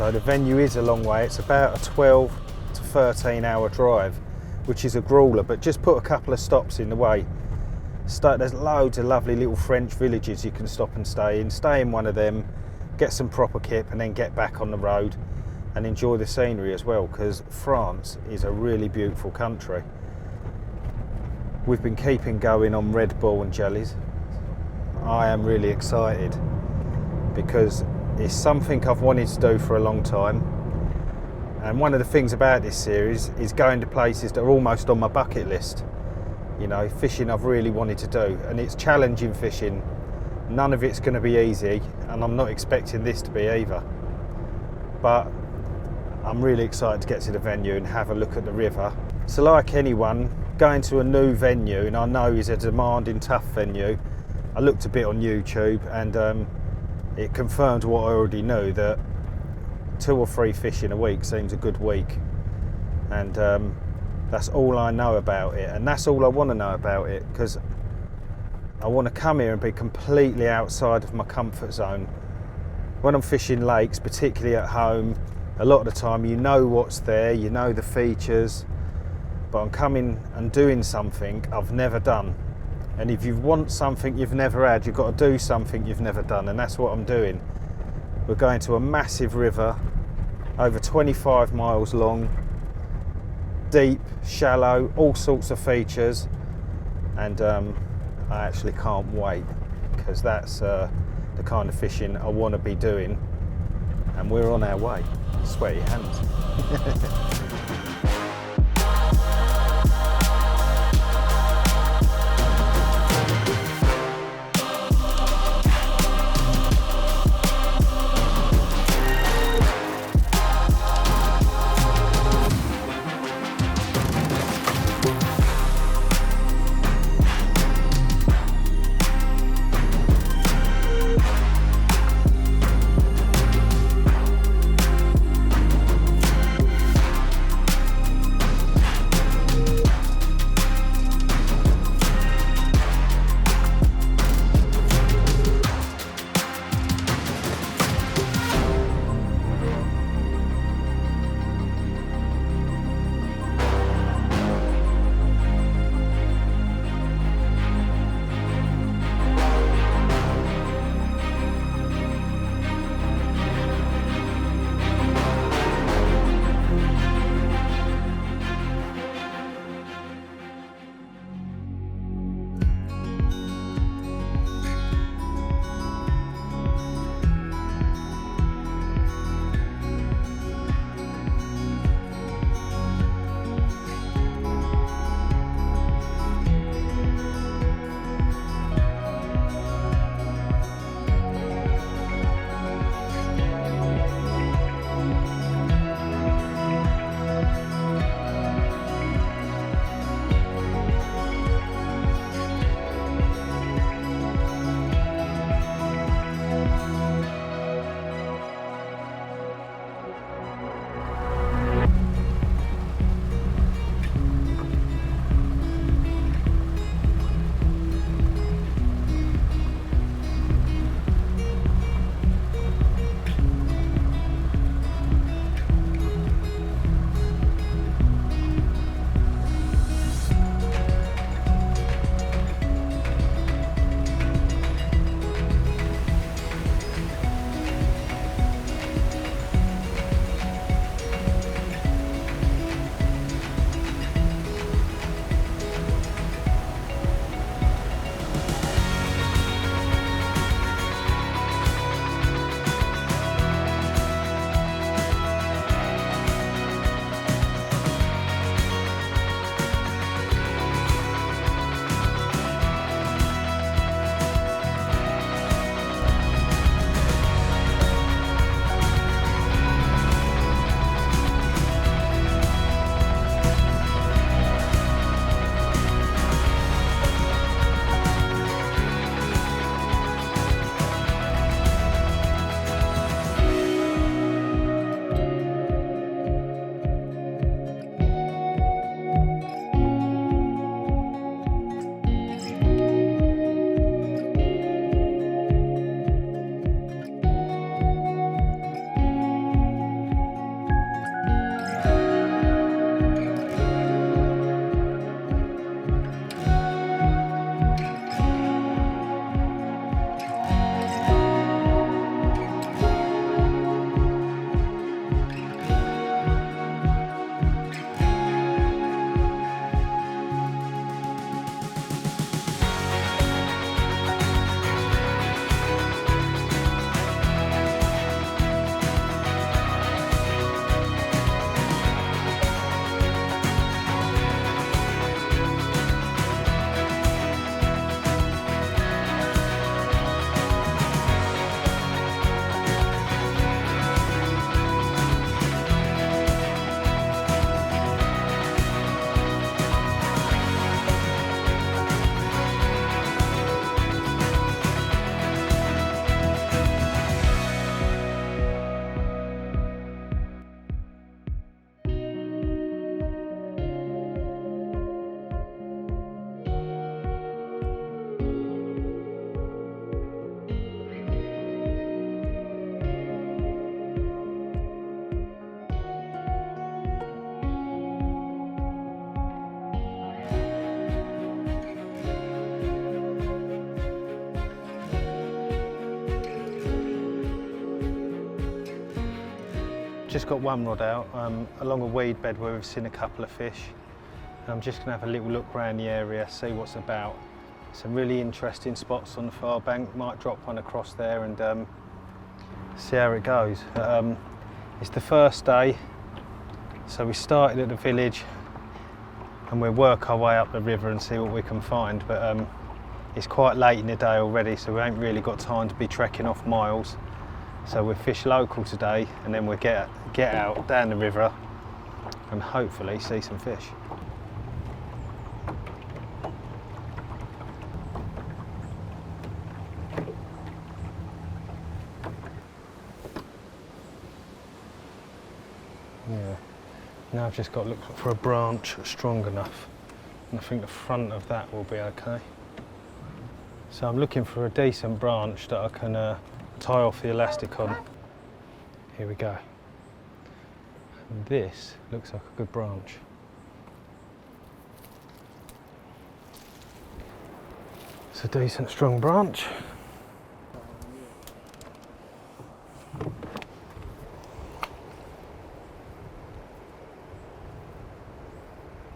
So the venue is a long way. It's about a 12 to 13 hour drive, which is a grueler, but just put a couple of stops in the way. There's loads of lovely little French villages you can stop and stay in one of them, get some proper kip, and then get back on the road and enjoy the scenery as well, because France is a really beautiful country. We've been keeping going on Red Bull and jellies. I am really excited because it's something I've wanted to do for a long time, and one of the things about this series is going to places that are almost on my bucket list. You know, fishing I've really wanted to do, and it's challenging fishing. None of it's going to be easy, and I'm not expecting this to be either, but I'm really excited to get to the venue and have a look at the river. So like anyone, going to a new venue, and I know is a demanding, tough venue, I looked a bit on YouTube, and it confirmed what I already knew, that 2 or 3 fishing a week seems a good week, and that's all I know about it, and that's all I want to know about it, because I want to come here and be completely outside of my comfort zone. When I'm fishing lakes, particularly at home, a lot of the time you know what's there, you know the features, but I'm coming and doing something I've never done. And if you want something you've never had, you've got to do something you've never done, and that's what I'm doing. We're going to a massive river, over 25 miles long, deep, shallow, all sorts of features, and I actually can't wait, because that's the kind of fishing I want to be doing, and we're on our way. Sweaty hands. just got one rod out along a weed bed where we've seen a couple of fish. I'm just going to have a little look around the area, see what's about. Some really interesting spots on the far bank. Might drop one across there and see how it goes. It's the first day, so we started at the village and we'll work our way up the river and see what we can find. But it's quite late in the day already, so we ain't really got time to be trekking off miles. So we'll fish local today and then we'll get out down the river and hopefully see some fish. Yeah, now I've just got to look for a branch strong enough, and I think the front of that will be okay. So I'm looking for a decent branch that I can tie off the elastic on. Here we go. And this looks like a good branch. It's a decent strong branch.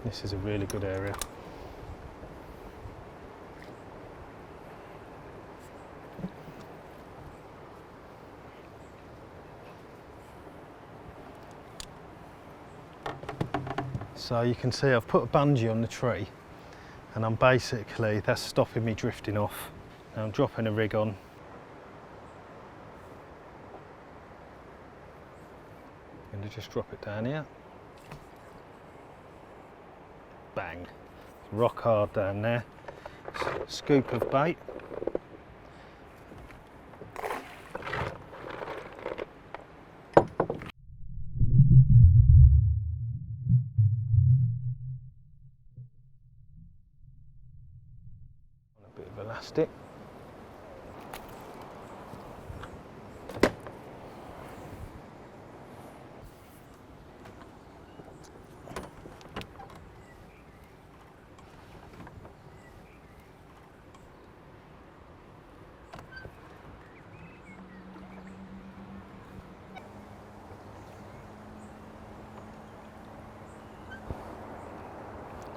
This is a really good area. So you can see I've put a bungee on the tree and that's stopping me drifting off. Now I'm dropping a rig on. I'm going to just drop it down here. Bang. Rock hard down there. Scoop of bait. A bit of elastic.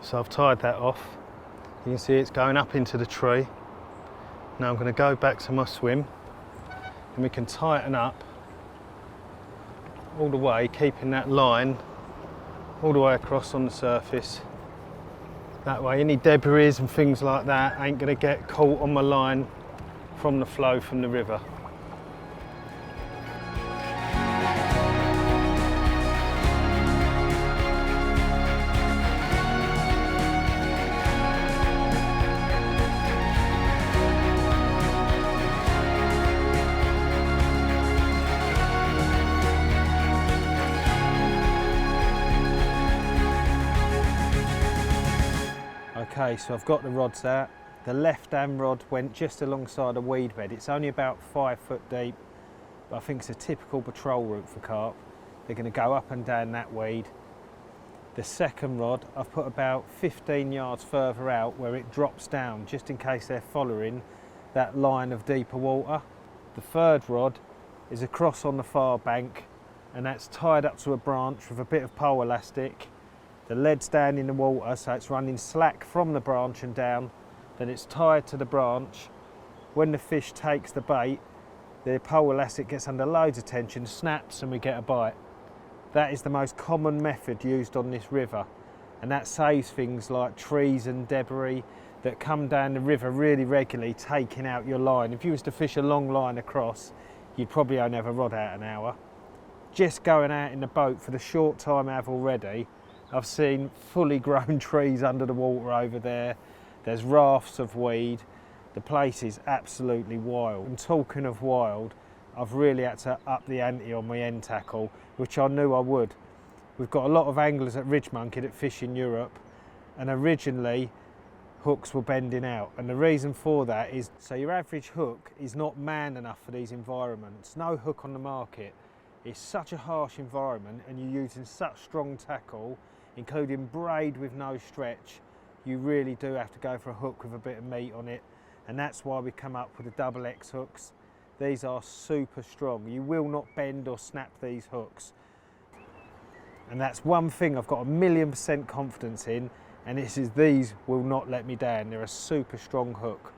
So I've tied that off. You can see it's going up into the tree. Now I'm going to go back to my swim and we can tighten up all the way, keeping that line all the way across on the surface. That way any debris and things like that ain't going to get caught on my line from the flow from the river. Okay, so I've got the rods out. The left-hand rod went just alongside a weed bed. It's only about 5 foot deep, but I think it's a typical patrol route for carp. They're going to go up and down that weed. The second rod I've put about 15 yards further out where it drops down, just in case they're following that line of deeper water. The third rod is across on the far bank, and that's tied up to a branch with a bit of pole elastic. The lead's down in the water, so it's running slack from the branch and down. Then it's tied to the branch. When the fish takes the bait, the pole elastic gets under loads of tension, snaps, and we get a bite. That is the most common method used on this river, and that saves things like trees and debris that come down the river really regularly, taking out your line. If you was to fish a long line across, you'd probably only have a rod out an hour. Just going out in the boat for the short time I have already, I've seen fully grown trees under the water over there. There's rafts of weed. The place is absolutely wild. And talking of wild, I've really had to up the ante on my end tackle, which I knew I would. We've got a lot of anglers at Ridgemonkey that fish in Europe, and originally hooks were bending out. And the reason for that is, so your average hook is not man enough for these environments. No hook on the market. It's such a harsh environment and you're using such strong tackle, including braid with no stretch, you really do have to go for a hook with a bit of meat on it, and that's why we come up with the double X hooks. These are super strong. You will not bend or snap these hooks. And that's one thing I've got 1,000,000% confidence in, and this is these will not let me down. They're a super strong hook.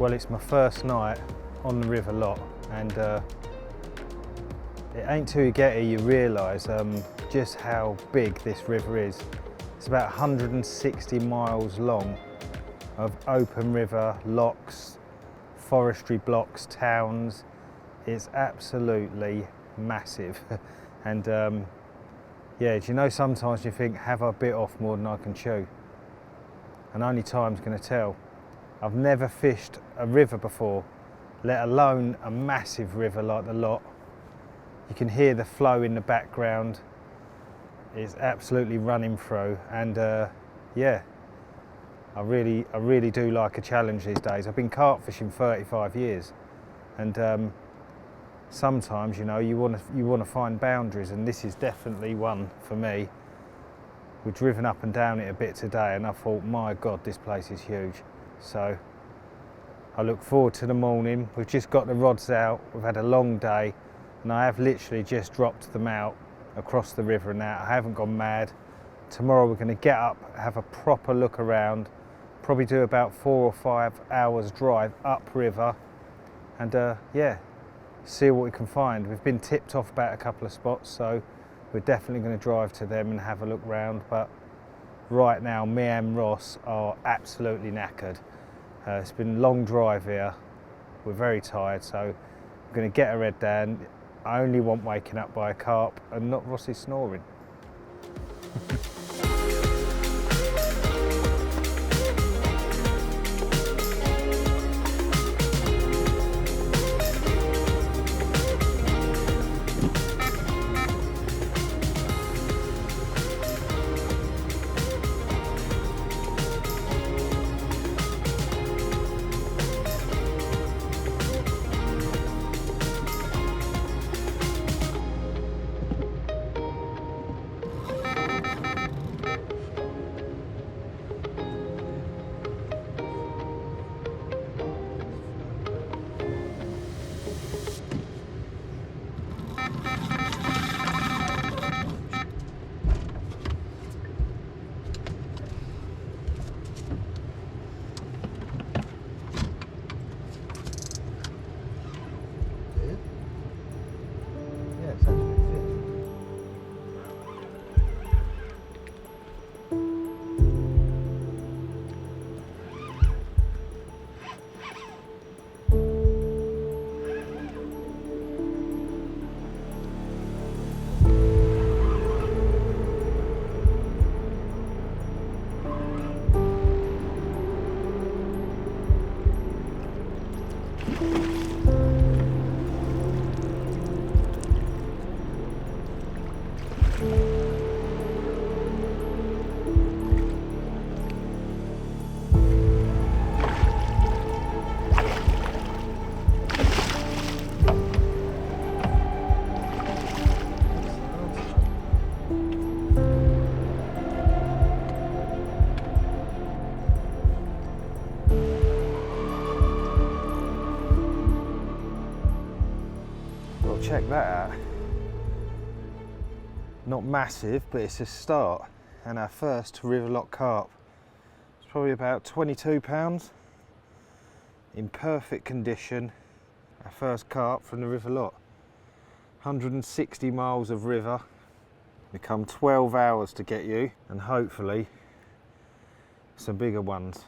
Well, it's my first night on the River Lot, and it ain't till you get here you realise just how big this river is. It's about 160 miles long of open river, locks, forestry blocks, towns. It's absolutely massive. And yeah, do you know, sometimes you think, have I bit off more than I can chew? And only time's going to tell. I've never fished a river before, let alone a massive river like the Lot. You can hear the flow in the background. It's absolutely running through, and yeah, I really do like a challenge these days. I've been carp fishing 35 years, and sometimes, you know, you want to find boundaries, and this is definitely one for me. We've driven up and down it a bit today, and I thought, my God, this place is huge. So I look forward to the morning. We've just got the rods out, we've had a long day, and I have literally just dropped them out across the river and out. I haven't gone mad. Tomorrow we're going to get up, have a proper look around, probably do about 4 or 5 hours drive upriver, and yeah, see what we can find. We've been tipped off about a couple of spots, so we're definitely going to drive to them and have a look round. But right now, me and Ross are absolutely knackered. It's been a long drive here. We're very tired, so I'm going to get our head down. I only want waking up by a carp and not Ross's snoring. Check that out. Not massive, but it's a start, and our first river lot carp. Probably about 22 pounds, in perfect condition. Our first carp from the river lot. 160 miles of river, become 12 hours to get you, and hopefully some bigger ones.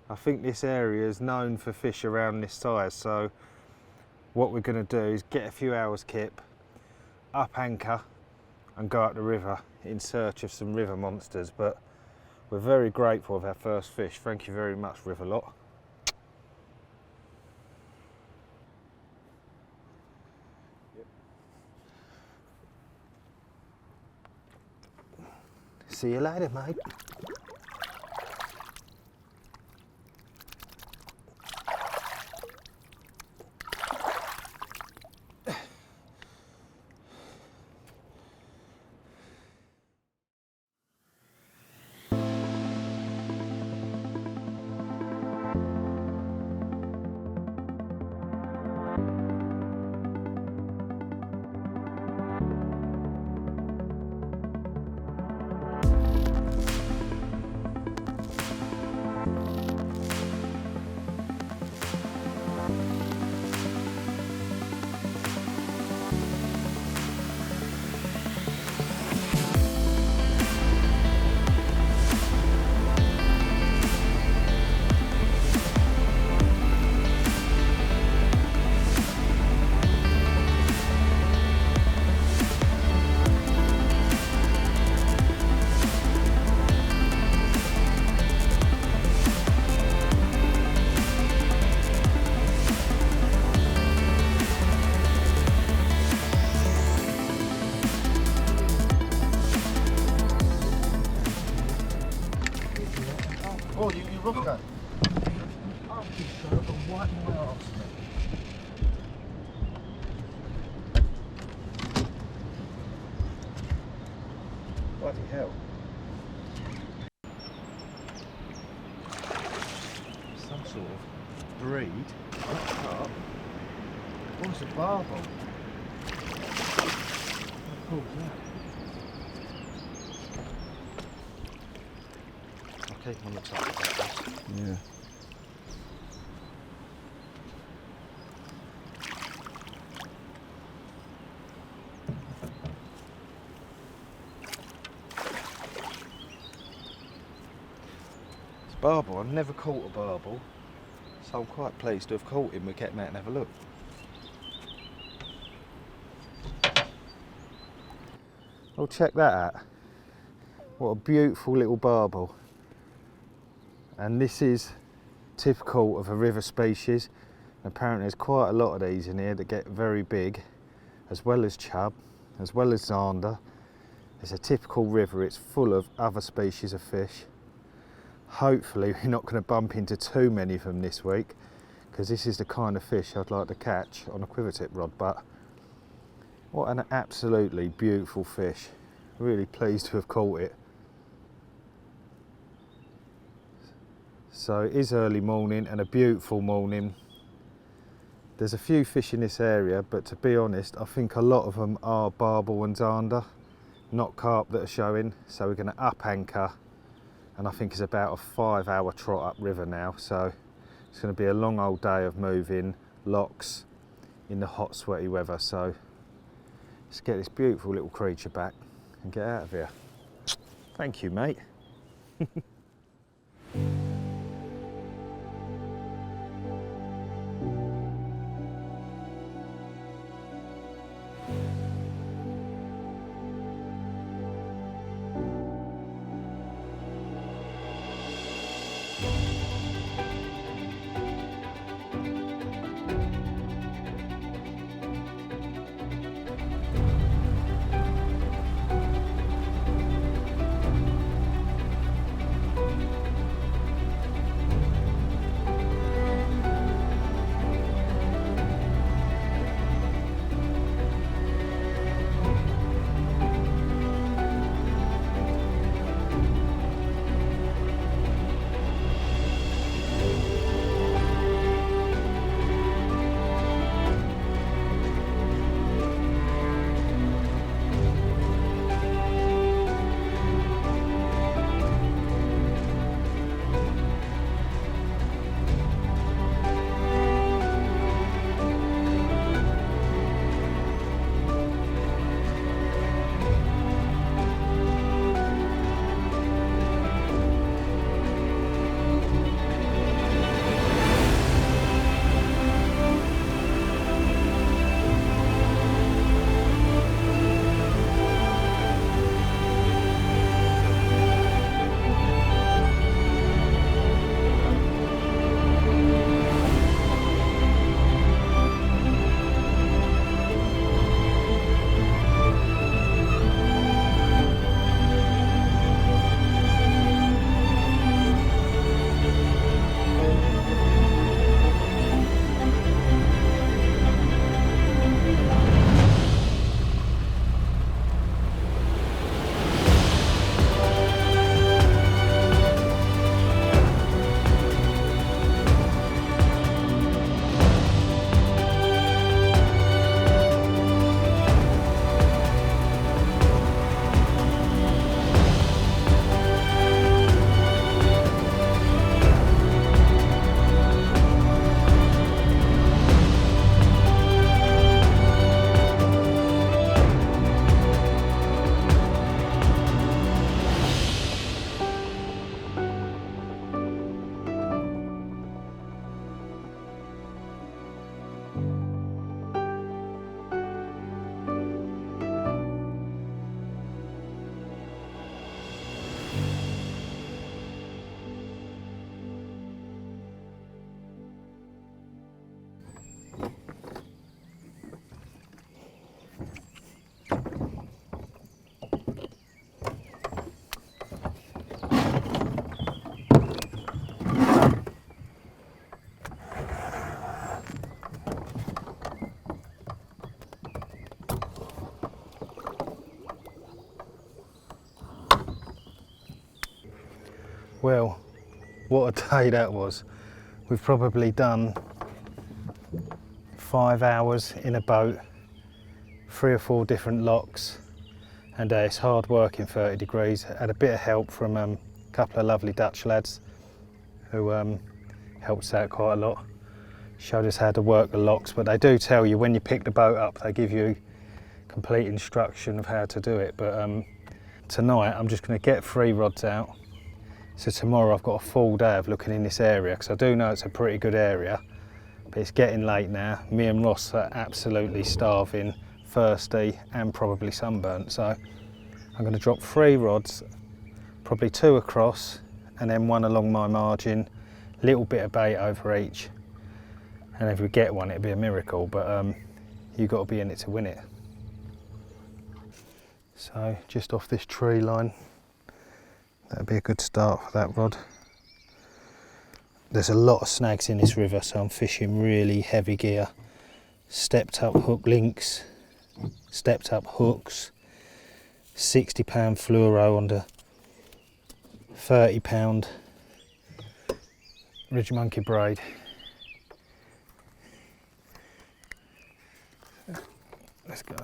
I think this area is known for fish around this size, so what we're going to do is get a few hours kip, up anchor and go up the river in search of some river monsters. But we're very grateful of our first fish. Thank you very much, river lot. See you later, mate. Oh, you rough guy. Oh, he's got up and wipe my arse, mate. Bloody hell. Some sort of breed. Oh, it's a barbel. How cool is that? I'll keep on the top of that. Yeah. It's barbel. I've never caught a barbel, so I'm quite pleased to have caught him. We'll get him out and have a look. Oh, check that out. What a beautiful little barbel. And this is typical of a river species. Apparently there's quite a lot of these in here that get very big, as well as chub, as well as zander. It's a typical river, it's full of other species of fish. Hopefully we're not going to bump into too many of them this week, because this is the kind of fish I'd like to catch on a quiver tip rod. But what an absolutely beautiful fish. Really pleased to have caught it. So it is early morning and a beautiful morning. There's a few fish in this area, but to be honest, I think a lot of them are barbel and zander, not carp that are showing. So we're going to up anchor, and I think it's about a 5-hour trot up river now. So it's going to be a long old day of moving locks in the hot, sweaty weather. So let's get this beautiful little creature back and get out of here. Thank you, mate. Well, what a day that was. We've probably done 5 hours in a boat, 3 or 4 different locks, and it's hard work in 30 degrees. Had a bit of help from a couple of lovely Dutch lads who helped us out quite a lot. Showed us how to work the locks, but they do tell you when you pick the boat up, they give you complete instruction of how to do it. But tonight I'm just going to get 3 rods out. So tomorrow I've got a full day of looking in this area, because I do know it's a pretty good area, but it's getting late now. Me and Ross are absolutely starving, thirsty and probably sunburnt. So I'm going to drop 3 rods, probably 2 across and then 1 along my margin, little bit of bait over each. And if we get one, it'd be a miracle, but you've got to be in it to win it. So just off this tree line, that'd be a good start for that rod. There's a lot of snags in this river, so I'm fishing really heavy gear. Stepped up hook links, stepped up hooks, 60 pound fluoro under 30 pound ridge monkey braid. Let's go.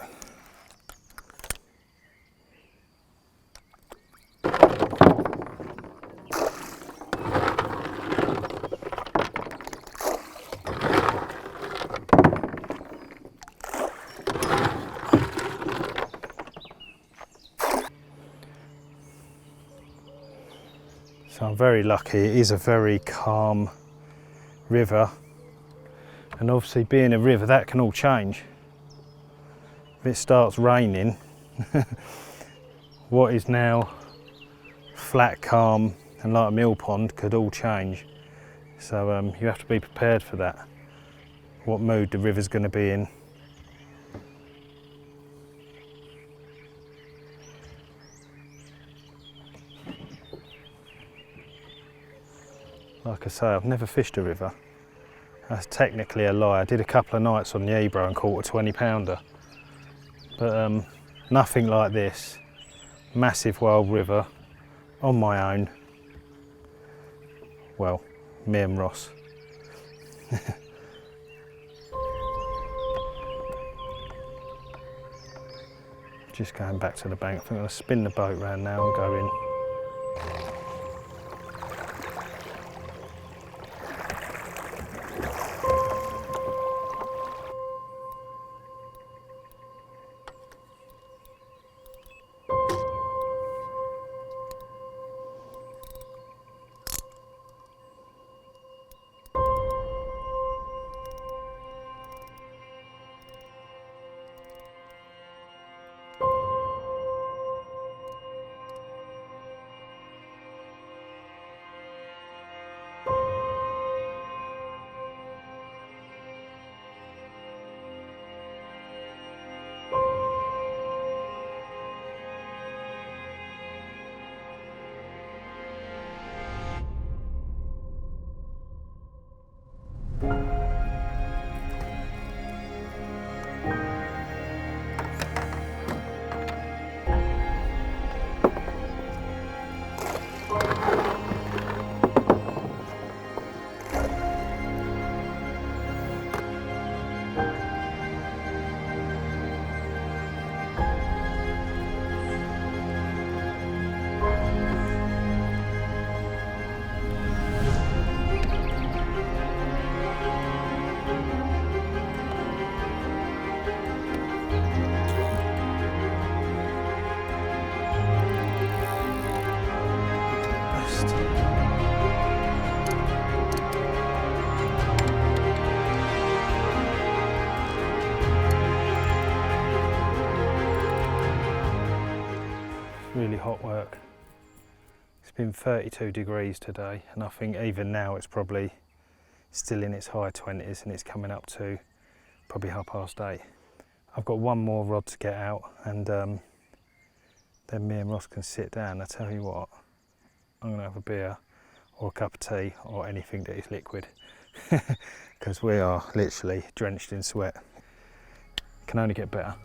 So I'm very lucky. It is a very calm river, and obviously being a river, that can all change. If it starts raining, what is now flat, calm and like a mill pond could all change. So you have to be prepared for that, what mood the river's going to be in. Like I say, I've never fished a river. That's technically a lie. I did a couple of nights on the Ebro and caught a 20 pounder. But nothing like this. Massive wild river, on my own. Well, me and Ross. Just going back to the bank. I think I'm going to spin the boat round now and go in. Really hot work. It's been 32 degrees today, and I think even now it's probably still in its high 20s, and it's coming up to probably 8:30. I've got 1 more rod to get out, and then me and Ross can sit down. I tell you what, I'm going to have a beer or a cup of tea or anything that is liquid, because we are literally drenched in sweat. It can only get better.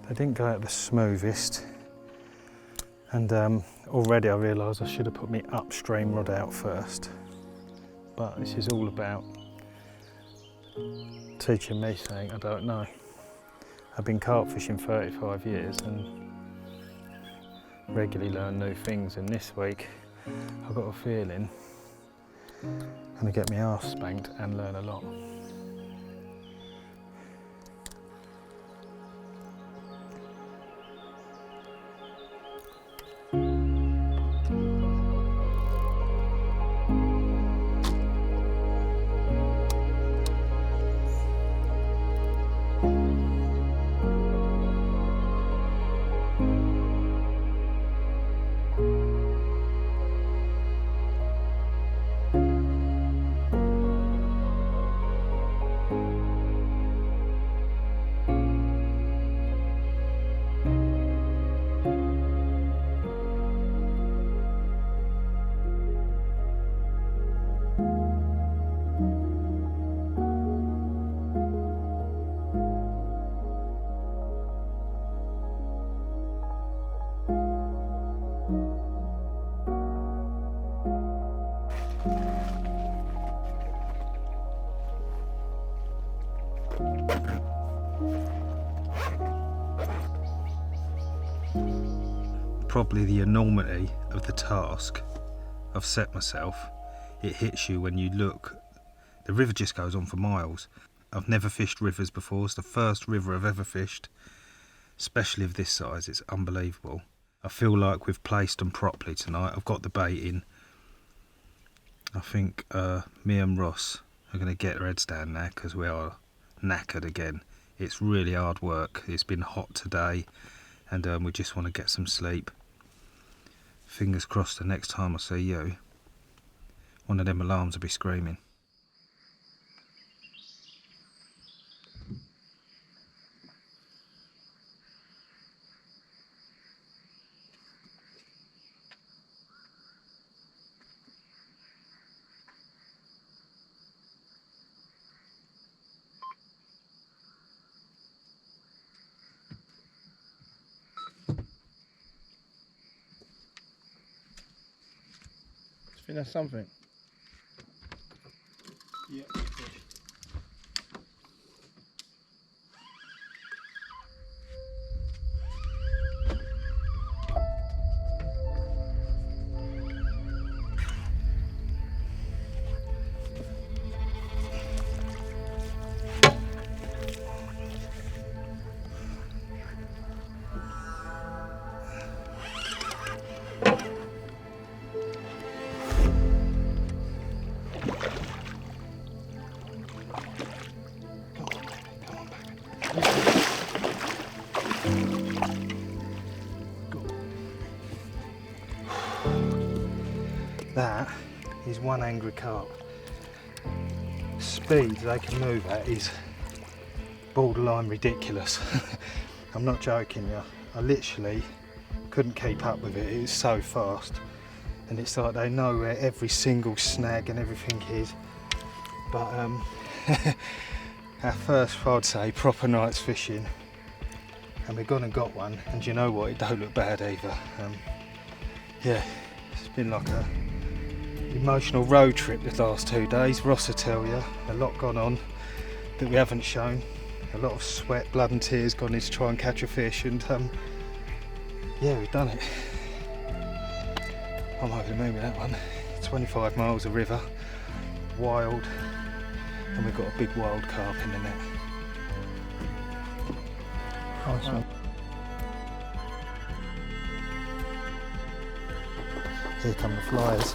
They didn't go out the smoothest, and already I realise I should have put my upstream rod out first, but this is all about teaching me something I don't know. I've been carp fishing 35 years and regularly learn new things, and this week I've got a feeling I'm going to get my arse spanked and learn a lot. Probably the enormity of the task I've set myself, it hits you when you look. The river just goes on for miles. I've never fished rivers before. It's the first river I've ever fished, especially of this size. It's unbelievable. I feel like we've placed them properly tonight. I've got the bait in. I think me and Ross are going to get our heads down now because we are knackered again. It's really hard work. It's been hot today, and we just want to get some sleep. Fingers crossed the next time I see you, one of them alarms will be screaming. I think that's something. Yeah. That is one angry carp. Speed they can move at is borderline ridiculous. I'm not joking you. I literally couldn't keep up with it. It was so fast, and it's like they know where every single snag and everything is. But our first, I'd say, proper night's fishing, and we've gone and got one. And you know what? It don't look bad either. Yeah, it's been like a emotional road trip the last 2 days. Ross will tell you, a lot gone on that we haven't shown. A lot of sweat, blood and tears gone in to try and catch a fish, and yeah, we've done it. I'm over the moon with that one. 25 miles of river, wild, and we've got a big wild carp in the net. Nice one. Here come the flyers.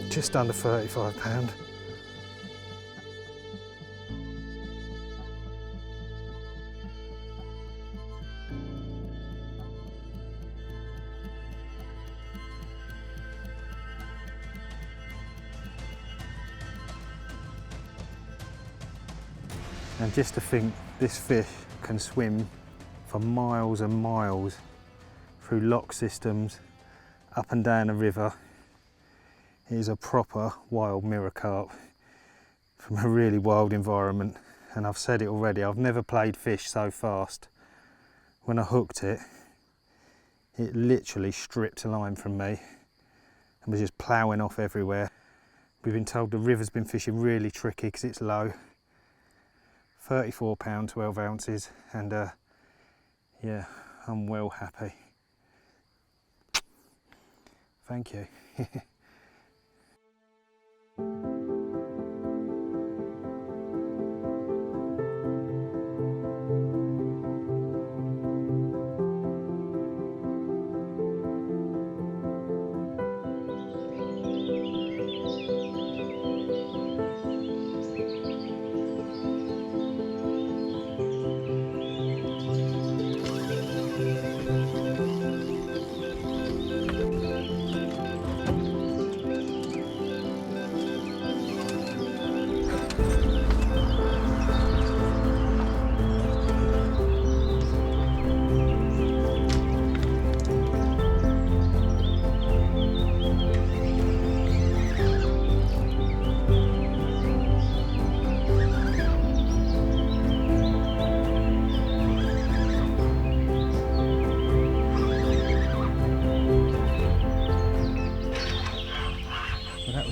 Just under £35. And just to think this fish can swim for miles and miles through lock systems, up and down the river. It is a proper wild mirror carp from a really wild environment. And I've said it already, I've never played fish so fast. When I hooked it, it literally stripped a line from me and was just ploughing off everywhere. We've been told the river's been fishing really tricky because it's low. 34 pound, 12 ounces, and yeah, I'm well happy. Thank you.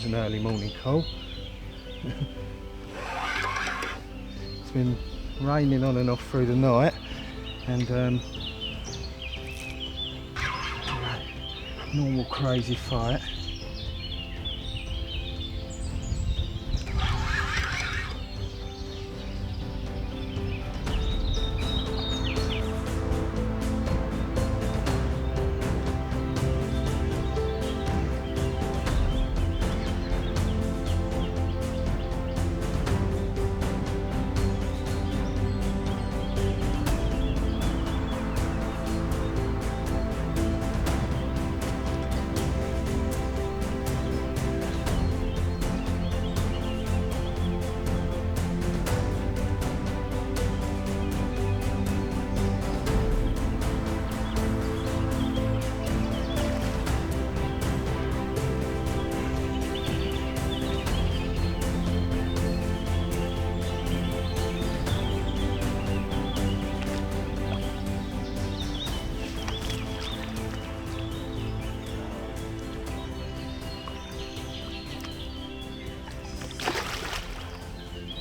An early morning call. It's been raining on and off through the night, and normal crazy fight.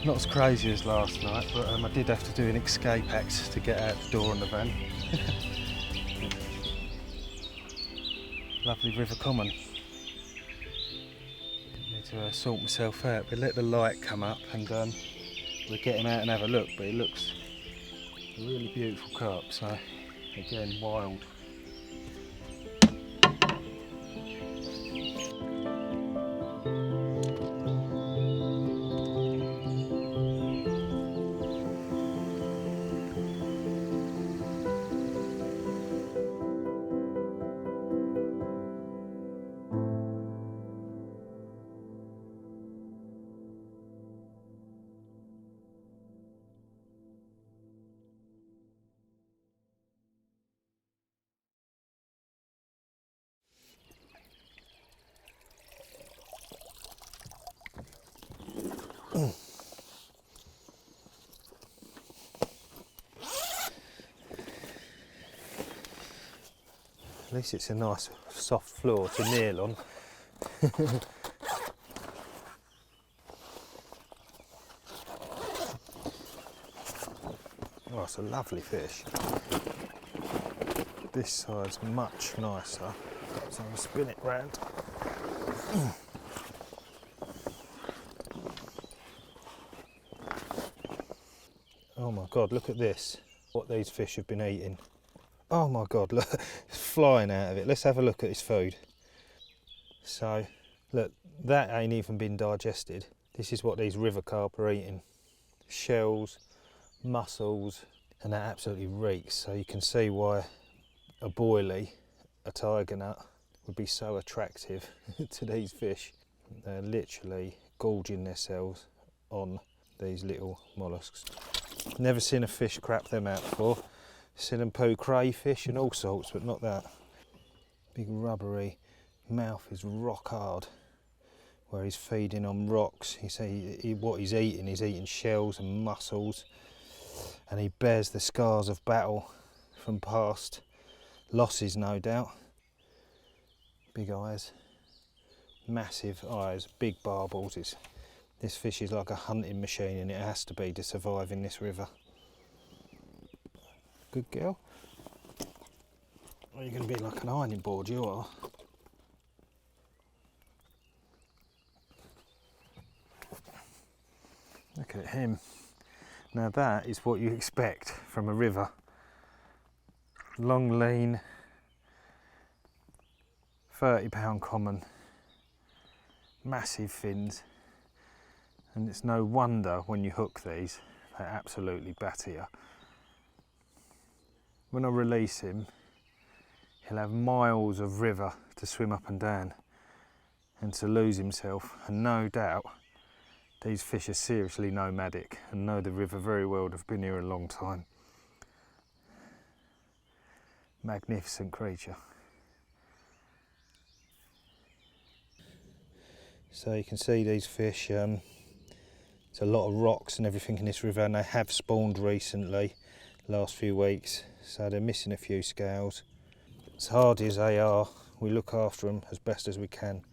Not as crazy as last night, but I did have to do an escape act to get out the door on the van. Lovely river common. Need to sort myself out, but let the light come up and we'll get him out and have a look. But it looks a really beautiful carp, so again, wild. At least it's a nice soft floor to kneel on. Oh, it's a lovely fish. This side's much nicer, so I'll spin it round. Oh my God, look at this, what these fish have been eating. Oh my God, look, it's flying out of it. Let's have a look at this food. So, look, that ain't even been digested. This is what these river carp are eating. Shells, mussels, and that absolutely reeks. So you can see why a boilie, a tiger nut, would be so attractive to these fish. They're literally gorging themselves on these little molluscs. Never seen a fish crap them out before. Seen them poo crayfish and all sorts, but not that. Big rubbery mouth is rock hard. Where he's feeding on rocks. You see what he's eating shells and mussels, and he bears the scars of battle from past losses, no doubt. Big eyes, massive eyes, big barbels. This fish is like a hunting machine, and it has to be to survive in this river. Good girl. Well, you're going to be like an ironing board, you are. Look at him. Now that is what you expect from a river. Long, lean, 30-pound common, massive fins, and it's no wonder when you hook these, they absolutely batter you. When I release him, he'll have miles of river to swim up and down and to lose himself, and no doubt these fish are seriously nomadic and know the river very well. They've been here a long time. Magnificent creature. So you can see these fish, there's a lot of rocks and everything in this river, and they have spawned recently, last few weeks, so they're missing a few scales. As hardy as they are, we look after them as best as we can.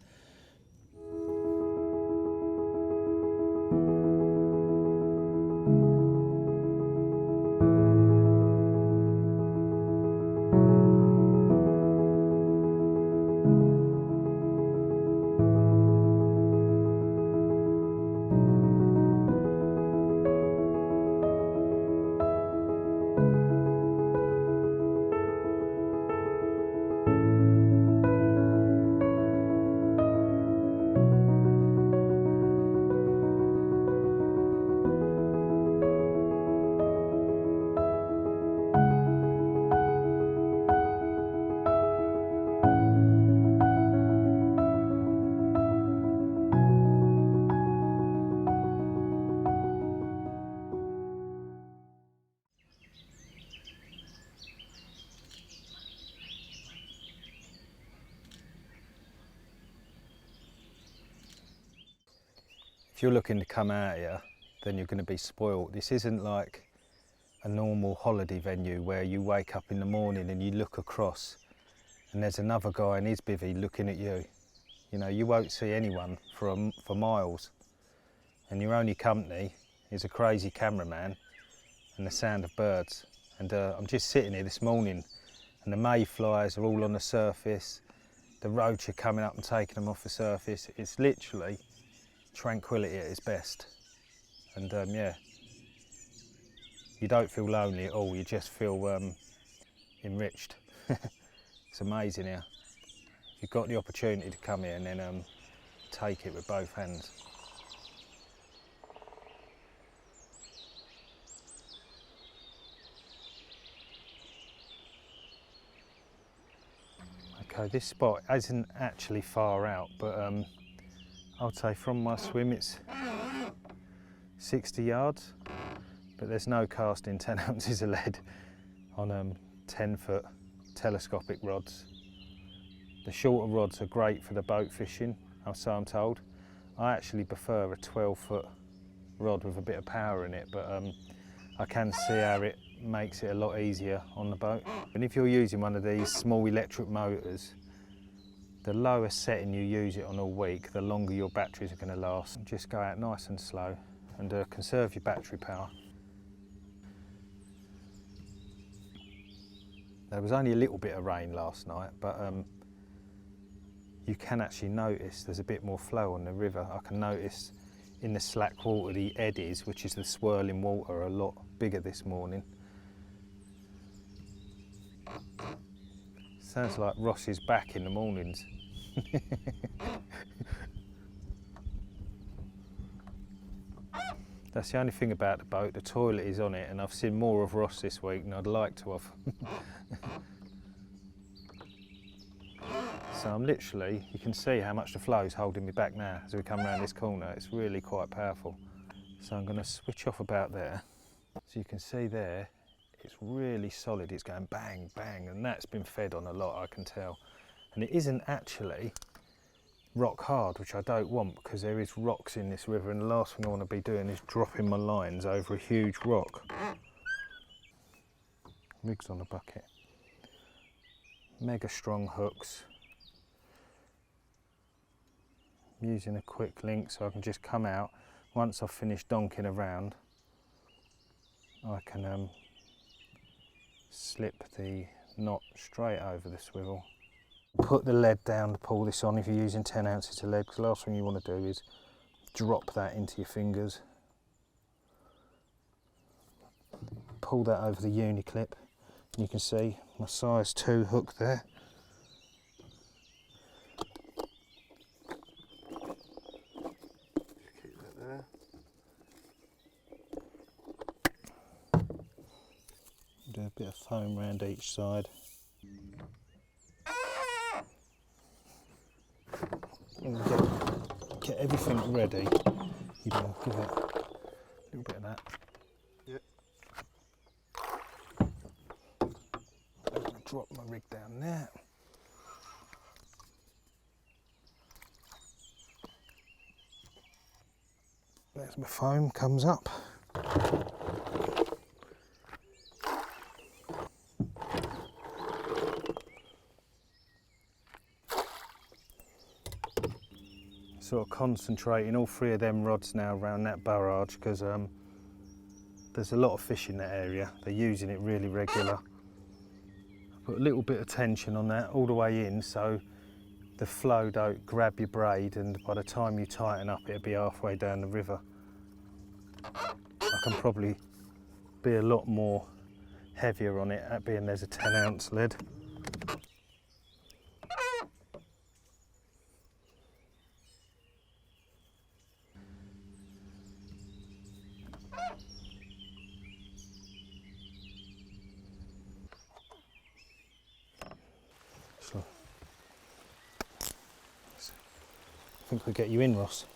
If you're looking to come out here, then you're going to be spoilt. This isn't like a normal holiday venue where you wake up in the morning and you look across and there's another guy in his bivvy looking at you. You know, you won't see anyone for miles, and your only company is a crazy cameraman and the sound of birds. And I'm just sitting here this morning and the mayflies are all on the surface, the roach are coming up and taking them off the surface. It's literally tranquility at its best, and yeah, you don't feel lonely at all, you just feel enriched. It's amazing here. You've got the opportunity to come here and then take it with both hands. Okay, this spot isn't actually far out, but I'd say from my swim it's 60 yards, but there's no casting 10 ounces of lead on 10-foot telescopic rods. The shorter rods are great for the boat fishing, so I'm told. I actually prefer a 12-foot rod with a bit of power in it, but I can see how it makes it a lot easier on the boat. And if you're using one of these small electric motors, the lower setting you use it on all week, the longer your batteries are going to last. Just go out nice and slow and conserve your battery power. There was only a little bit of rain last night, but you can actually notice there's a bit more flow on the river. I can notice in the slack water the eddies, which is the swirling water, are a lot bigger this morning. Sounds like Ross is back in the mornings. That's the only thing about the boat, the toilet is on it, and I've seen more of Ross this week than I'd like to have. So I'm literally, you can see how much the flow is holding me back now as we come around this corner. It's really quite powerful. So I'm going to switch off about there. So you can see there, it's really solid. It's going bang, bang, and that's been fed on a lot, I can tell. and it isn't actually rock hard, which I don't want because there is rocks in this river, and the last thing I want to be doing is dropping my lines over a huge rock. Rigs on the bucket. Mega strong hooks. I'm using a quick link so I can just come out. Once I've finished donking around, I can slip the knot straight over the swivel. Put the lead down to pull this on if you're using 10 ounces of lead, because the last thing you want to do is drop that into your fingers. Pull that over the uni clip, and you can see my size 2 hook there. Keep that there. Do a bit of foam around each side. And get everything ready. You know, give it a little bit of that. Yep. I'm going to drop my rig down there. There's my foam, comes up. Sort of concentrating all 3 of them rods now around that barrage, because there's a lot of fish in that area. They're using it really regular. I put a little bit of tension on that all the way in so the flow don't grab your braid, and by the time you tighten up it'll be halfway down the river. I can probably be a lot more heavier on it, that being there's a 10 ounce lead. So, I think we'll get you in, Ross.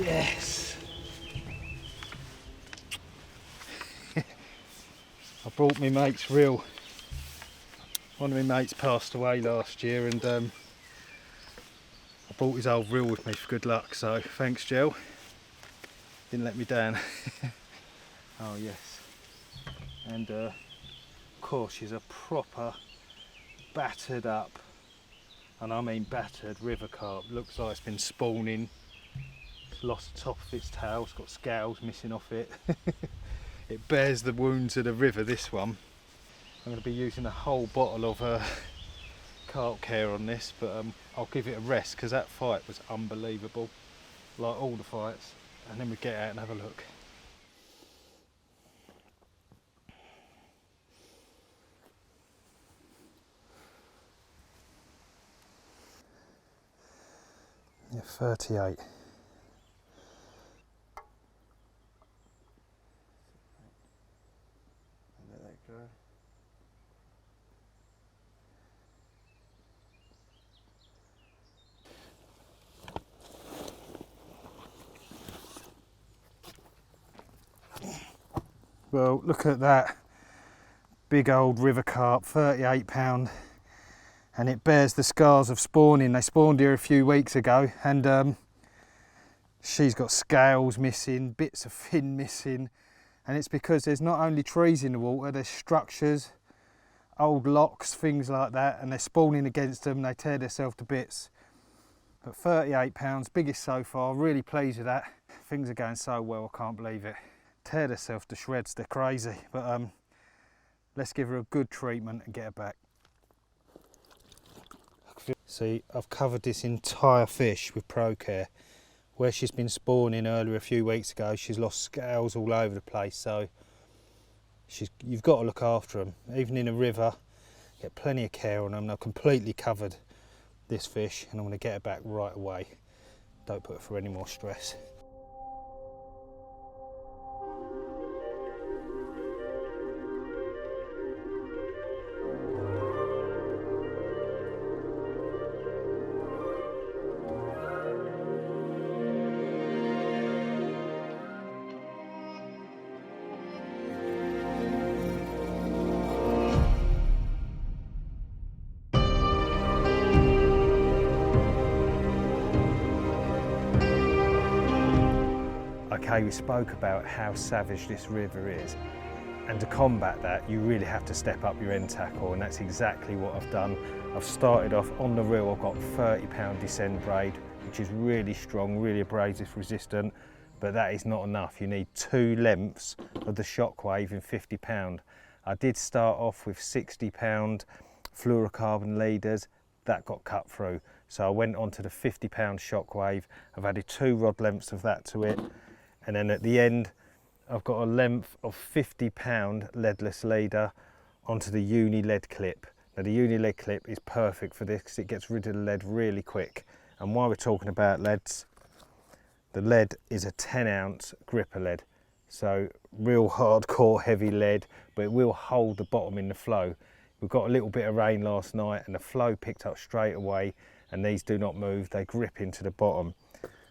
Yes! I brought my mate's reel. One of my mates passed away last year, and I brought his old reel with me for good luck, so thanks, Jill. Didn't let me down. Oh yes. And of course she's a proper battered up, and I mean battered, river carp. Looks like it's been spawning. It's lost the top of its tail, it's got scales missing off it. It bears the wounds of the river, this one. I'm going to be using a whole bottle of carp care on this, but I'll give it a rest because that fight was unbelievable, like all the fights, and then we get out and have a look. Yeah, 38. Let that go. Well, look at that big old river carp, 38 pound, and it bears the scars of spawning. They spawned here a few weeks ago, and she's got scales missing, bits of fin missing, and it's because there's not only trees in the water, there's structures, old locks, things like that, and they're spawning against them. They tear themselves to bits. But 38 pounds, biggest so far, really pleased with that. Things are going so well, I can't believe it. Tear themselves to shreds, they're crazy, but let's give her a good treatment and get her back. See, I've covered this entire fish with Pro Care. Where she's been spawning earlier a few weeks ago, she's lost scales all over the place, so you've got to look after them. Even in a river, get plenty of care on them. I've completely covered this fish and I'm going to get her back right away. Don't put her through any more stress. Okay, we spoke about how savage this river is, and to combat that you really have to step up your end tackle, and that's exactly what I've done. I've started off on the reel. I've got 30 pound descend braid, which is really strong, really abrasive resistant, but that is not enough. You need 2 lengths of the Shockwave in 50 pound. I did start off with 60 pound fluorocarbon leaders. That got cut through, so I went on to the 50 pound Shockwave. I've added 2 rod lengths of that to it. And then at the end, I've got a length of 50 pound leadless leader onto the uni lead clip. Now the uni lead clip is perfect for this because it gets rid of the lead really quick. And while we're talking about leads, the lead is a 10 ounce gripper lead. So real hardcore heavy lead, but it will hold the bottom in the flow. We got a little bit of rain last night and the flow picked up straight away, and these do not move, they grip into the bottom.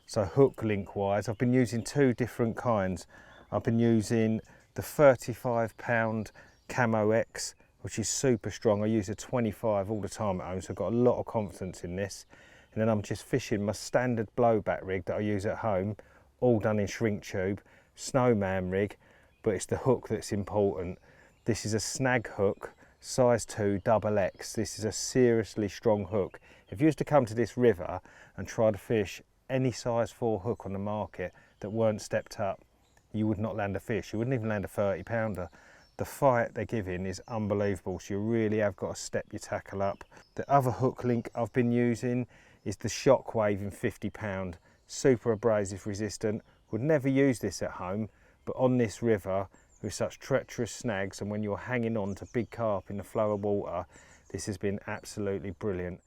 So hook link wise, I've been using 2 different kinds. I've been using the 35 pound Camo X, which is super strong. I use a 25 all the time at home, so I've got a lot of confidence in this. And then I'm just fishing my standard blowback rig that I use at home, all done in shrink tube, snowman rig, but it's the hook that's important. This is a snag hook, size 2 double X. This is a seriously strong hook. If you was to come to this river and try to fish any size 4 hook on the market that weren't stepped up, you would not land a fish. You wouldn't even land a 30 pounder. The fight they're giving is unbelievable, so you really have got to step your tackle up. The other hook link I've been using is the Shockwave in 50 pound, super abrasive resistant. Would never use this at home, but on this river with such treacherous snags, and when you're hanging on to big carp in the flow of water, this has been absolutely brilliant.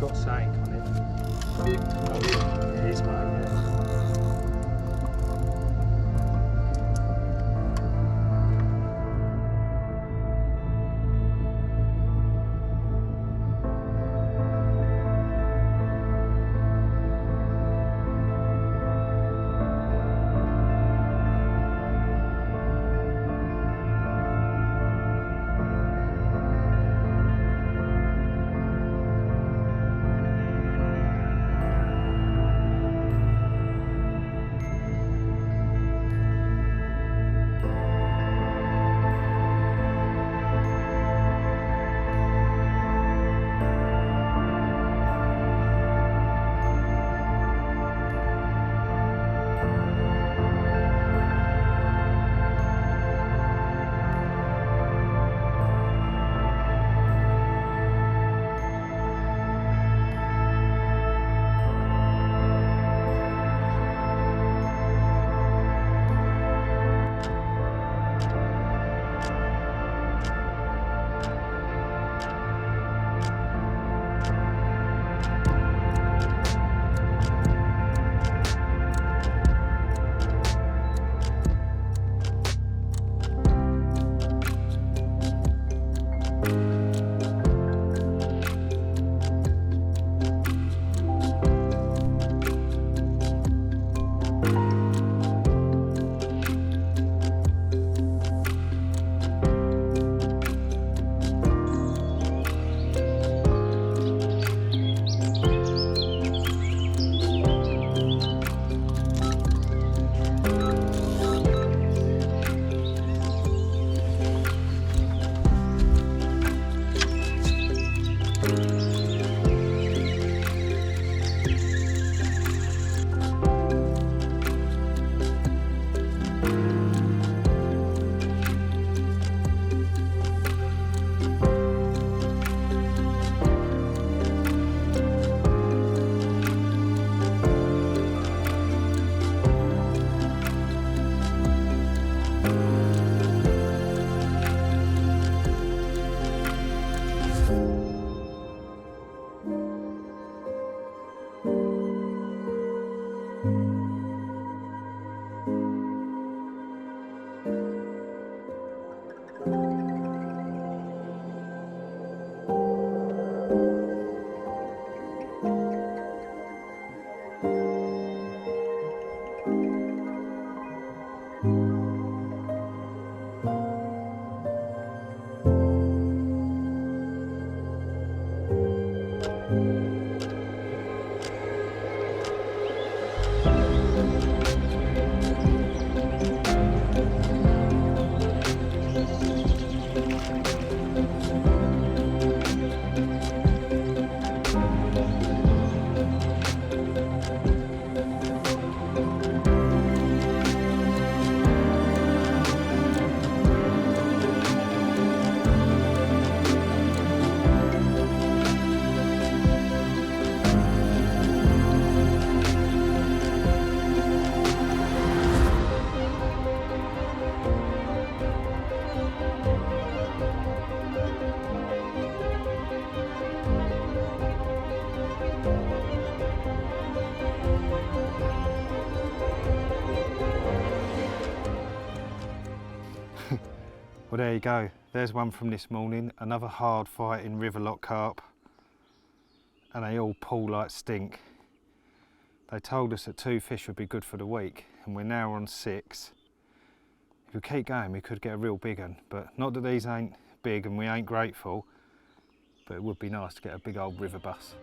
Got something on it. Oh, it is, mate. Yeah. Well, there you go. There's one from this morning. Another hard fighting riverlock carp. And they all pull like stink. They told us that 2 fish would be good for the week, and we're now on 6. If we keep going, we could get a real big one. But not that these ain't big and we ain't grateful, but it would be nice to get a big old river bus.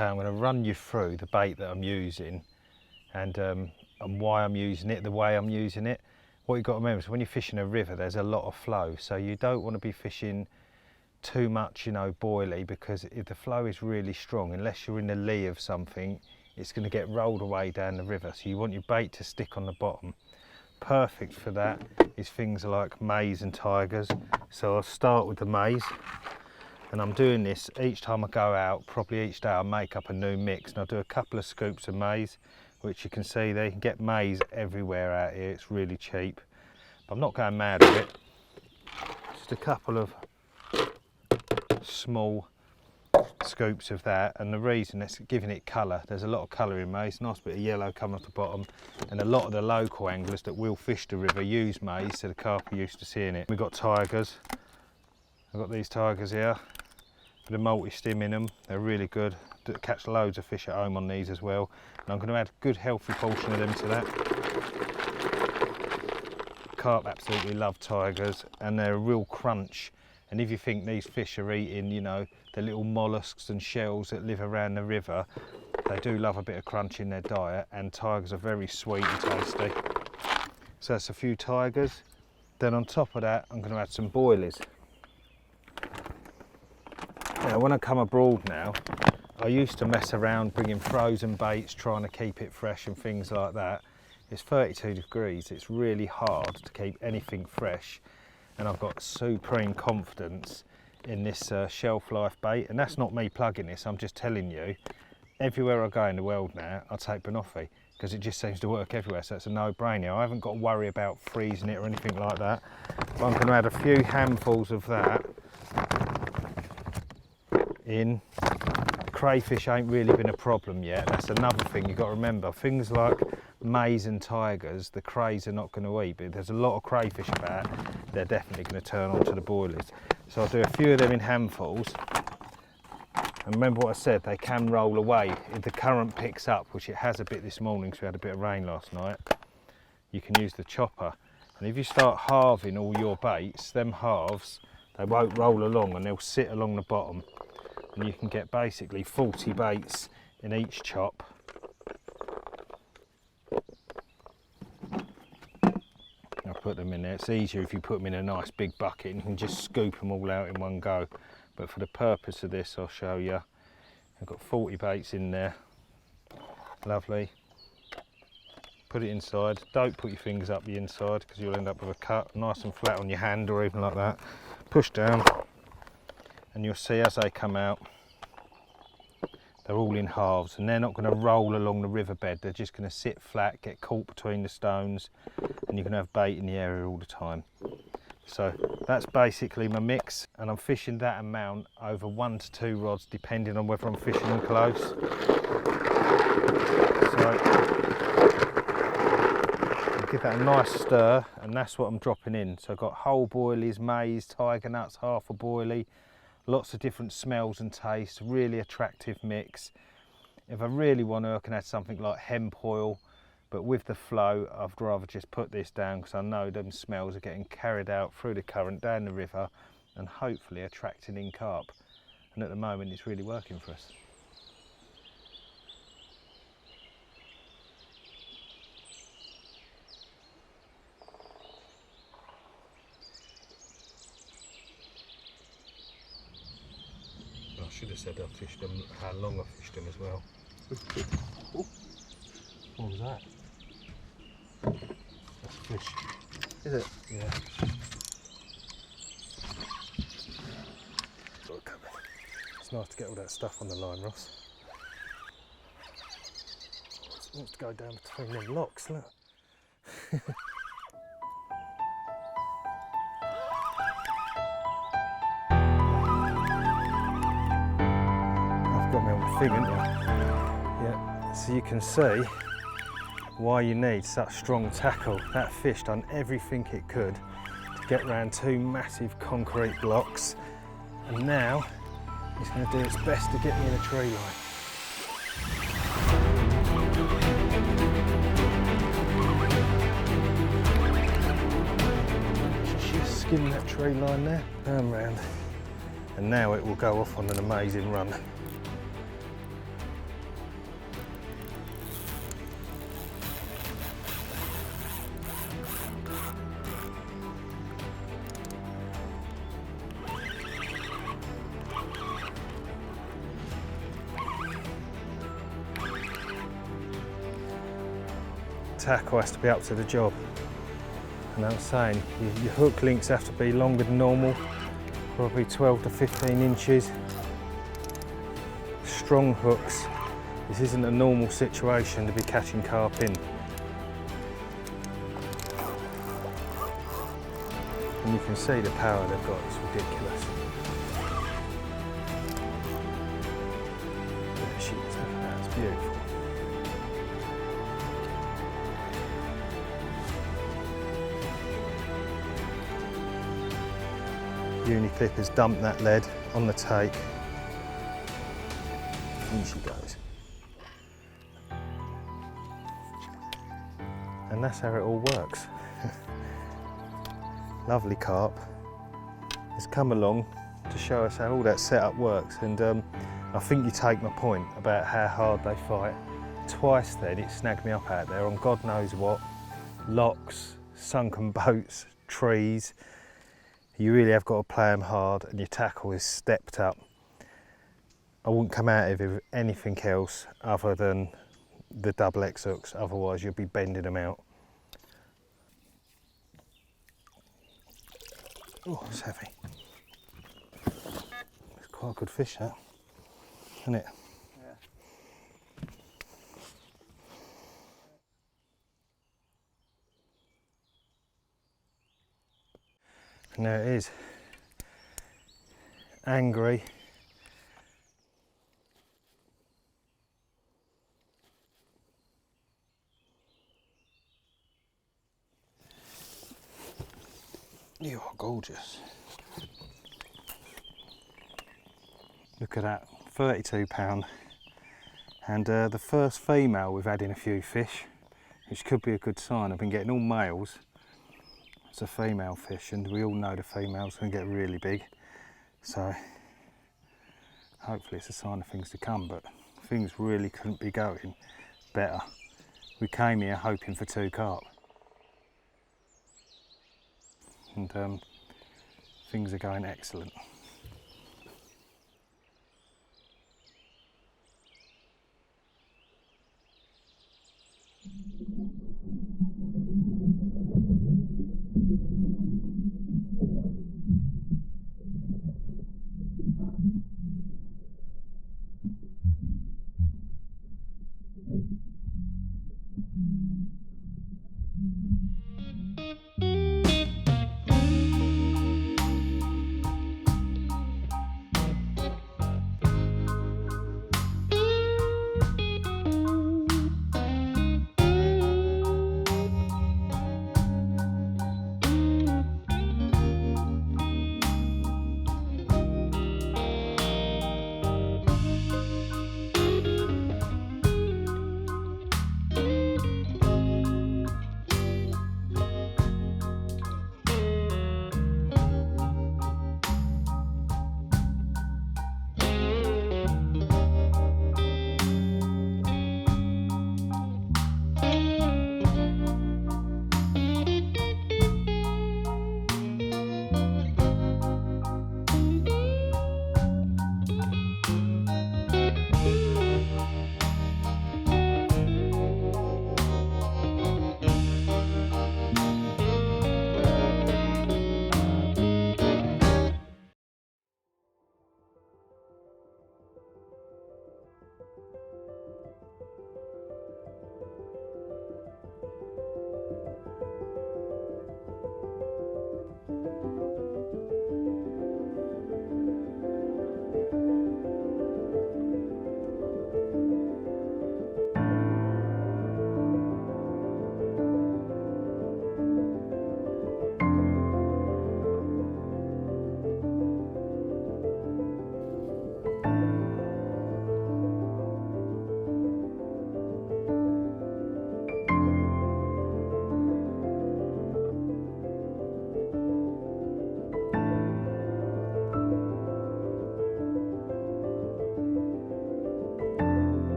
Okay, I'm going to run you through the bait that I'm using and why I'm using it, the way I'm using it. What you've got to remember is when you're fishing a river, there's a lot of flow, so you don't want to be fishing too much, you know, boilie, because if the flow is really strong, unless you're in the lee of something, it's going to get rolled away down the river. So you want your bait to stick on the bottom. Perfect for that is things like maize and tigers. So I'll start with the maize, and I'm doing this each time I go out. Probably each day I'll make up a new mix, and I'll do a couple of scoops of maize, which you can see there. You can get maize everywhere out here, it's really cheap. But I'm not going mad with it. Just a couple of small scoops of that, and the reason it's giving it colour, there's a lot of colour in maize, nice bit of yellow coming off the bottom, and a lot of the local anglers that will fish the river use maize, so the carp are used to seeing it. We've got tigers. I've got these tigers here, with a multi-stim in them, they're really good. Catch loads of fish at home on these as well, and I'm going to add a good healthy portion of them to that. Carp absolutely love tigers, and they're a real crunch. And if you think these fish are eating, you know, the little mollusks and shells that live around the river, they do love a bit of crunch in their diet, and tigers are very sweet and tasty. So that's a few tigers. Then on top of that, I'm going to add some boilies. Now, when I come abroad now, I used to mess around bringing frozen baits, trying to keep it fresh and things like that. It's 32 degrees, it's really hard to keep anything fresh. And I've got supreme confidence in this shelf life bait, and that's not me plugging this, I'm just telling you, everywhere I go in the world now I take banoffee because it just seems to work everywhere, so it's a no-brainer. I haven't got to worry about freezing it or anything like that. But I'm going to add a few handfuls of that in. Crayfish ain't really been a problem yet, that's another thing you've got to remember. Things like maize and tigers, the crays are not going to eat, but there's a lot of crayfish about, they're definitely going to turn onto the boilies. So I'll do a few of them in handfuls, and remember what I said, they can roll away. If the current picks up, which it has a bit this morning because we had a bit of rain last night, you can use the chopper, and if you start halving all your baits, them halves, they won't roll along and they'll sit along the bottom, and you can get basically 40 baits in each chop. I'll put them in there. It's easier if you put them in a nice big bucket and you can just scoop them all out in one go. But for the purpose of this, I'll show you. I've got 40 baits in there. Lovely. Put it inside. Don't put your fingers up the inside because you'll end up with a cut. Nice and flat on your hand or even like that. Push down and you'll see as they come out, they're all in halves, and they're not going to roll along the riverbed. They're just going to sit flat, get caught between the stones, and you can have bait in the area all the time. So that's basically my mix, and I'm fishing that amount over 1 to 2 rods depending on whether I'm fishing them close. So I'll give that a nice stir, and that's what I'm dropping in. So I've got whole boilies, maize, tiger nuts, half a boilie, lots of different smells and tastes, really attractive mix. If I really want to, I can add something like hemp oil, but with the flow I'd rather just put this down because I know them smells are getting carried out through the current down the river and hopefully attracting in carp, and at the moment it's really working for us. I should have said I fished them, how long I fished them as well. What was that? That's a fish. Is it? Yeah. It's nice to get all that stuff on the line, Ross. It wants to go down between them locks, look. Got me on the thing, haven't I? Yeah, so you can see why you need such strong tackle. That fish done everything it could to get around 2 massive concrete blocks, and now it's going to do its best to get me in a tree line. Just skim that tree line there, and round, and now it will go off on an amazing run. tackle has to be up to the job. And I'm saying, your hook links have to be longer than normal, probably 12 to 15 inches. Strong hooks. This isn't a normal situation to be catching carp in. And you can see the power they've got, it's ridiculous. There she is, look at that, it's beautiful. Uniclip has dumped that lead on the take. In she goes. And that's how it all works. Lovely carp has come along to show us how all that setup works, and I think you take my point about how hard they fight. Twice then it snagged me up out there on God knows what, locks, sunken boats, trees. You really have got to play them hard, and your tackle is stepped up. I wouldn't come out of it with anything else other than the double X hooks, otherwise you'll be bending them out. Oh, it's heavy. It's quite a good fish, that, isn't it? Yeah. And there it is. Angry. You are gorgeous. Look at that, £32. And the first female we've had in a few fish, which could be a good sign. I've been getting all males. It's a female fish, and we all know the females can get really big. So hopefully it's a sign of things to come, but things really couldn't be going better. We came here hoping for 2 carp. And things are going excellent.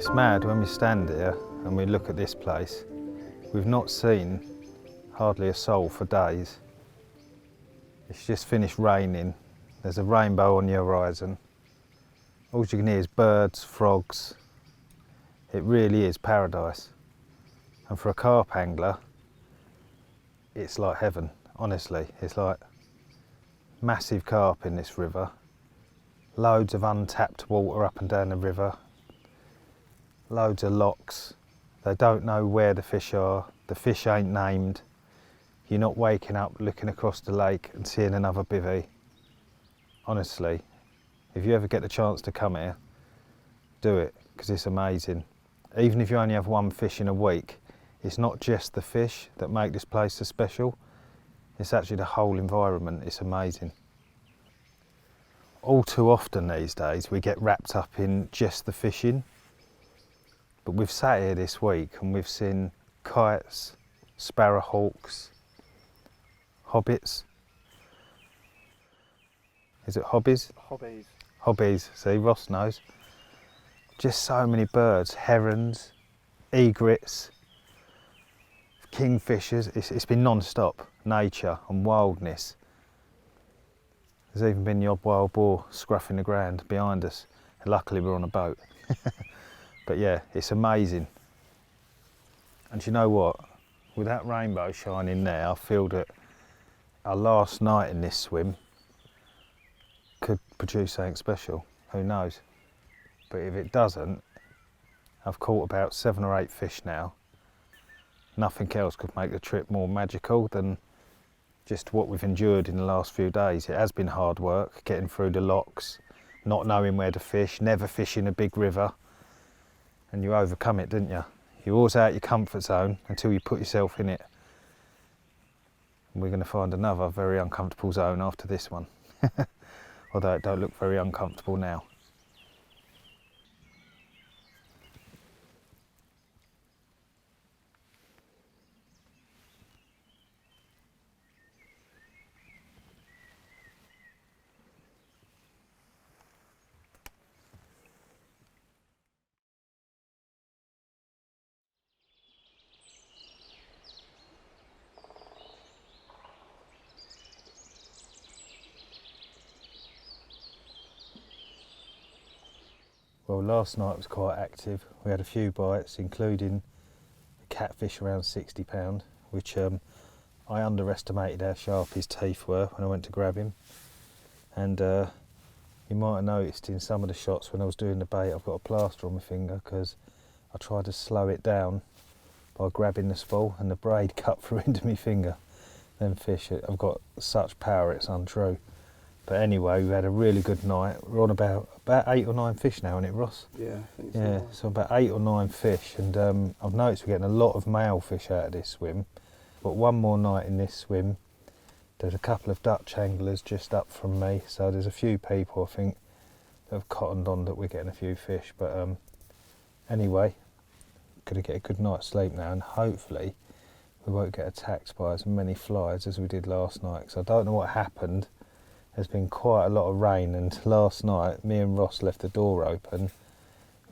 It's mad when we stand here and we look at this place. We've not seen hardly a soul for days. It's just finished raining. There's a rainbow on the horizon. All you can hear is birds, frogs. It really is paradise. And for a carp angler, it's like heaven, honestly. It's like massive carp in this river. Loads of untapped water up and down the river. Loads of locks. They don't know where the fish are. The fish ain't named. You're not waking up looking across the lake and seeing another bivvy. Honestly, if you ever get the chance to come here, do it, because it's amazing. Even if you only have one fish in a week, it's not just the fish that make this place so special. It's actually the whole environment. It's amazing. All too often these days we get wrapped up in just the fishing. But we've sat here this week and we've seen kites, sparrowhawks, hobbits. Is it hobbies? Hobbies. Hobbies, see, Ross knows. Just so many birds, herons, egrets, kingfishers. It's been non-stop, nature and wildness. There's even been the odd wild boar scruffing the ground behind us. Luckily we're on a boat. But yeah, it's amazing. And you know what? With that rainbow shining there, I feel that our last night in this swim could produce something special. Who knows? But if it doesn't, I've caught about 7 or 8 fish now. Nothing else could make the trip more magical than just what we've endured in the last few days. It has been hard work, getting through the locks, not knowing where to fish, never fishing a big river. And you overcome it, didn't you? You're always out your comfort zone until you put yourself in it. And we're going to find another very uncomfortable zone after this one. Although it don't look very uncomfortable now. Well, last night was quite active. We had a few bites, including a catfish around £60, which I underestimated how sharp his teeth were when I went to grab him. And you might have noticed in some of the shots when I was doing the bait, I've got a plaster on my finger because I tried to slow it down by grabbing the spool and the braid cut through into my finger. Them fish, I've got such power it's untrue. But anyway, we had a really good night. We're on about 8 or 9 fish now, isn't it, Ross? Yeah, I think so. Yeah, so about 8 or 9 fish, and I've noticed we're getting a lot of male fish out of this swim. But one more night in this swim, there's a couple of Dutch anglers just up from me, so there's a few people, I think, that have cottoned on that we're getting a few fish. But anyway, gonna get a good night's sleep now, and hopefully we won't get attacked by as many flies as we did last night, because I don't know what happened. There's been quite a lot of rain, and last night me and Ross left the door open.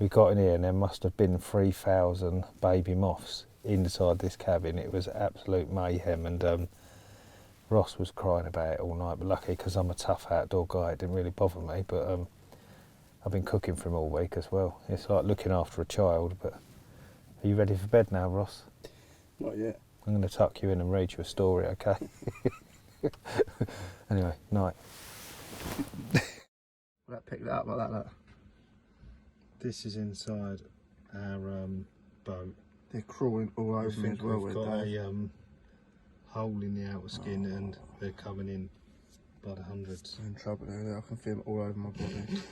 We got in here and there must have been 3,000 baby moths inside this cabin. It was absolute mayhem, and Ross was crying about it all night, but luckily because I'm a tough outdoor guy it didn't really bother me. But I've been cooking for him all week as well. It's like looking after a child. But are you ready for bed now, Ross? Not yet. I'm going to tuck you in and read you a story, okay? Anyway, night. Well, that picked that up like that, look. This is inside our boat. They're crawling all over me as well. We've got a hole in the outer skin, and they're coming in by the hundreds. I'm in trouble there. I can feel them all over my body.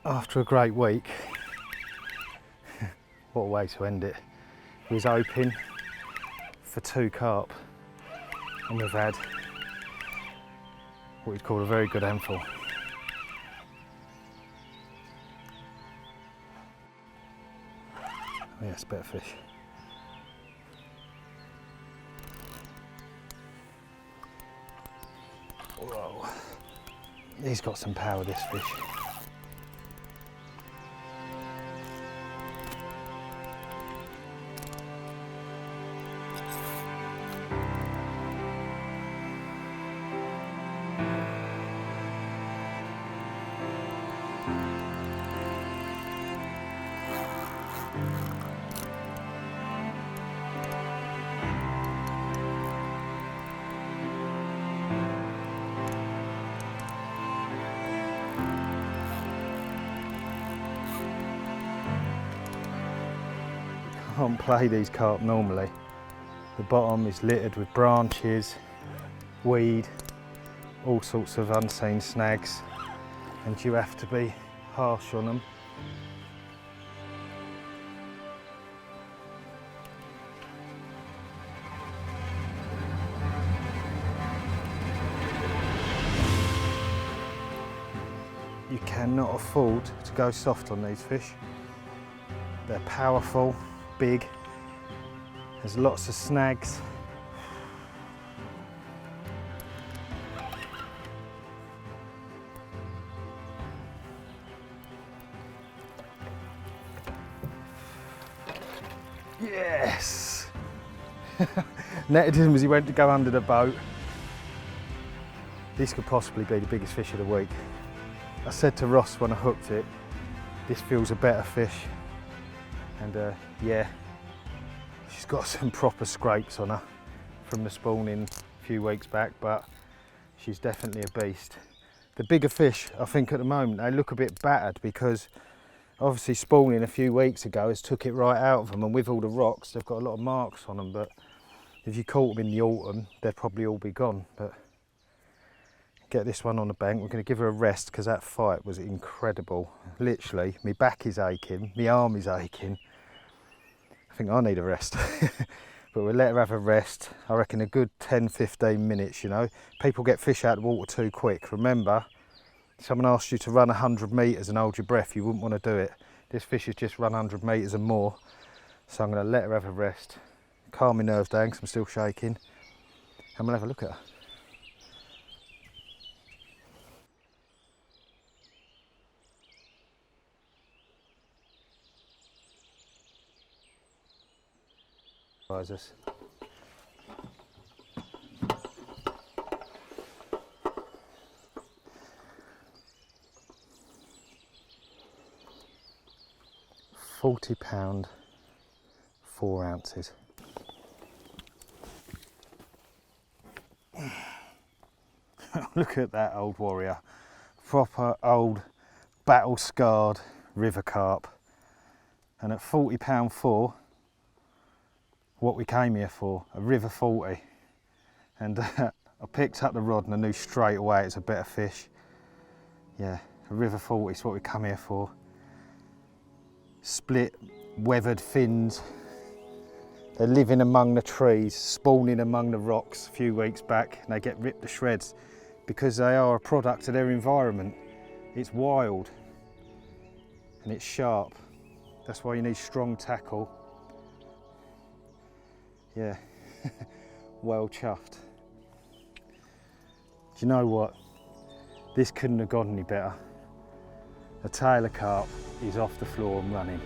After a great week, what a way to end it. We was hoping for 2 carp, and we've had what we'd call a very good handful. Yes, better fish. Whoa, he's got some power, this fish. Can't play these carp normally. The bottom is littered with branches, weed, all sorts of unseen snags, and you have to be harsh on them. You cannot afford to go soft on these fish. They're powerful, big, there's lots of snags. Yes! Netted him as he went to go under the boat. This could possibly be the biggest fish of the week. I said to Ross when I hooked it, this feels a better fish. And yeah, she's got some proper scrapes on her from the spawning a few weeks back, but she's definitely a beast. The bigger fish, I think at the moment, they look a bit battered because obviously spawning a few weeks ago has took it right out of them, and with all the rocks, they've got a lot of marks on them, but if you caught them in the autumn, they'd probably all be gone. But get this one on the bank. We're going to give her a rest because that fight was incredible. Literally, my back is aching, my arm is aching. I think I need a rest. But we'll let her have a rest. I reckon a good 10-15 minutes, you know. People get fish out of the water too quick. Remember, someone asked you to run 100 metres and hold your breath, you wouldn't want to do it. This fish has just run 100 metres and more. So I'm going to let her have a rest, calm my nerves down because I'm still shaking, and we'll have a look at her. Us. £40, 4 ounces. Look at that old warrior. Proper old battle scarred river carp. And at £40 4, what we came here for, a river 40. And I picked up the rod and I knew straight away it's a better fish. Yeah, a river 40 is what we come here for. Split, weathered fins. They're living among the trees, spawning among the rocks a few weeks back, and they get ripped to shreds because they are a product of their environment. It's wild and it's sharp. That's why you need strong tackle. Yeah, well chuffed. Do you know what? This couldn't have gone any better. The Tale of Carp is off the floor and running.